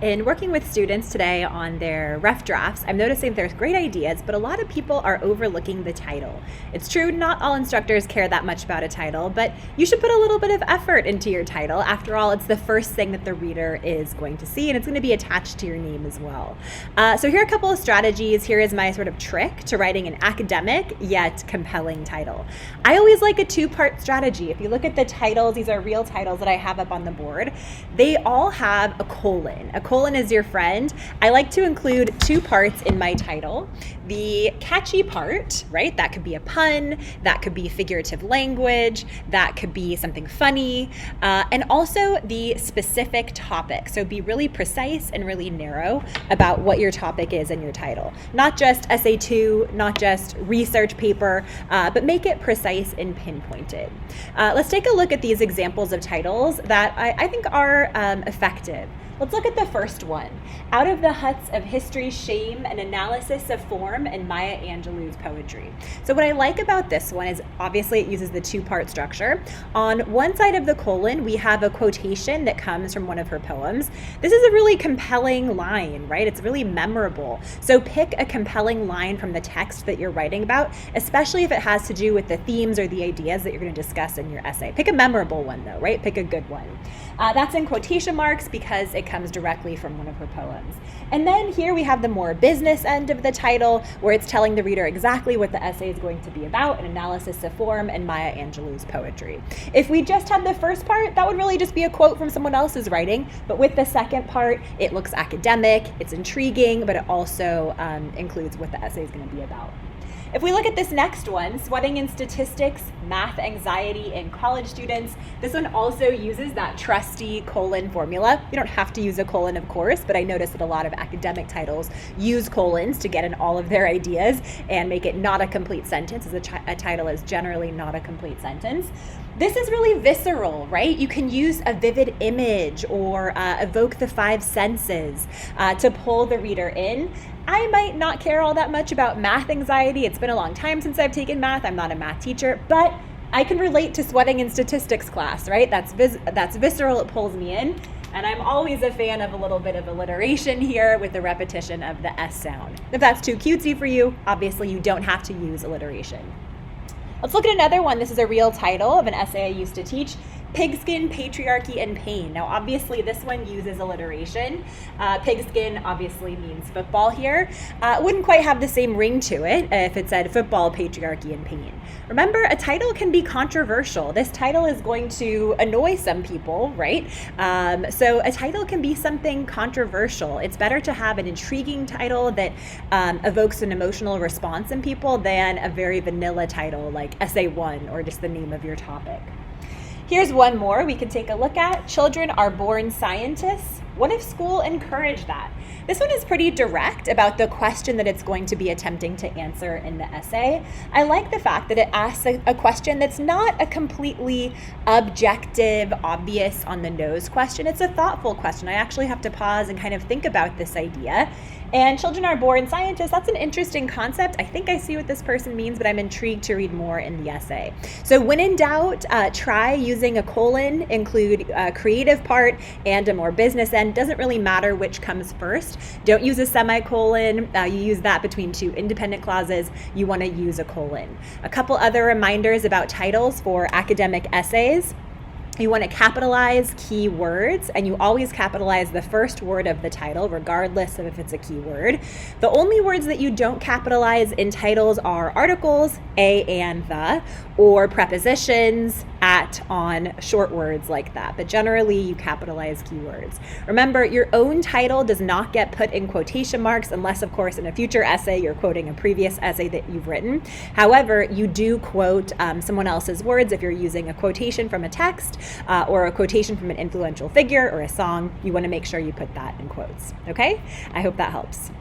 In working with students today on their rough drafts, I'm noticing there's great ideas, but a lot of people are overlooking the title. It's true, not all instructors care that much about a title, but you should put a little bit of effort into your title. After all, it's the first thing that the reader is going to see, and it's going to be attached to your name as well. So here are a couple of strategies. Here is my sort of trick to writing an academic yet compelling title. I always like a two-part strategy. If you look at the titles, these are real titles that I have up on the board. They all have a colon. A colon is your friend. I like to include two parts in my title. The catchy part, right? That could be a pun, that could be figurative language, that could be something funny, and also the specific topic. So be really precise and really narrow about what your topic is in your title. Not just essay 2, not just research paper, but make it precise and pinpointed. Let's take a look at these examples of titles that I think are effective. Let's look at the first one. Out of the Huts of History, Shame, an Analysis of Form, and Maya Angelou's Poetry. So what I like about this one is obviously it uses the two-part structure. On one side of the colon, we have a quotation that comes from one of her poems. This is a really compelling line, right? It's really memorable. So pick a compelling line from the text that you're writing about, especially if it has to do with the themes or the ideas that you're going to discuss in your essay. Pick a memorable one though, right? Pick a good one. That's in quotation marks because it comes directly from one of her poems. And then here we have the more business end of the title, where it's telling the reader exactly what the essay is going to be about, an analysis of form and Maya Angelou's poetry. If we just had the first part, that would really just be a quote from someone else's writing, but with the second part, it looks academic, it's intriguing, but it also includes what the essay is going to be about. If we look at this next one, Sweating in Statistics, Math Anxiety in College Students, this one also uses that trusty colon formula. You don't have to use a colon, of course, but I noticed that a lot of academic titles use colons to get in all of their ideas and make it not a complete sentence, as a title is generally not a complete sentence. This is really visceral, right? You can use a vivid image or evoke the five senses to pull the reader in. I might not care all that much about math anxiety. It's been a long time since I've taken math. I'm not a math teacher, but I can relate to Sweating in Statistics class, right? That's visceral, it pulls me in. And I'm always a fan of a little bit of alliteration here with the repetition of the S sound. If that's too cutesy for you, obviously you don't have to use alliteration. Let's look at another one. This is a real title of an essay I used to teach, Pigskin, Patriarchy, and Pain. Now, obviously, this one uses alliteration. Pigskin obviously means football here. It wouldn't quite have the same ring to it if it said football, patriarchy, and pain. Remember, a title can be controversial. This title is going to annoy some people, right? So a title can be something controversial. It's better to have an intriguing title that evokes an emotional response in people than a very vanilla title like Essay 1 or just the name of your topic. Here's one more we could take a look at. Children are born scientists. What if school encouraged that? This one is pretty direct about the question that it's going to be attempting to answer in the essay. I like the fact that it asks a question that's not a completely objective, obvious on the nose question. It's a thoughtful question. I actually have to pause and kind of think about this idea. And children are born scientists, that's an interesting concept. I think I see what this person means, but I'm intrigued to read more in the essay. So when in doubt, try using a colon, include a creative part and a more business end. Doesn't really matter which comes first. Don't use a semicolon. You use that between two independent clauses. You want to use a colon. A couple other reminders about titles for academic essays. You want to capitalize key words, and you always capitalize the first word of the title, regardless of if it's a key word. The only words that you don't capitalize in titles are articles, a and the, or prepositions, at, on, short words like that. But generally, you capitalize keywords. Remember, your own title does not get put in quotation marks unless, of course, in a future essay, you're quoting a previous essay that you've written. However, you do quote someone else's words if you're using a quotation from a text or a quotation from an influential figure or a song. You want to make sure you put that in quotes. Okay? I hope that helps.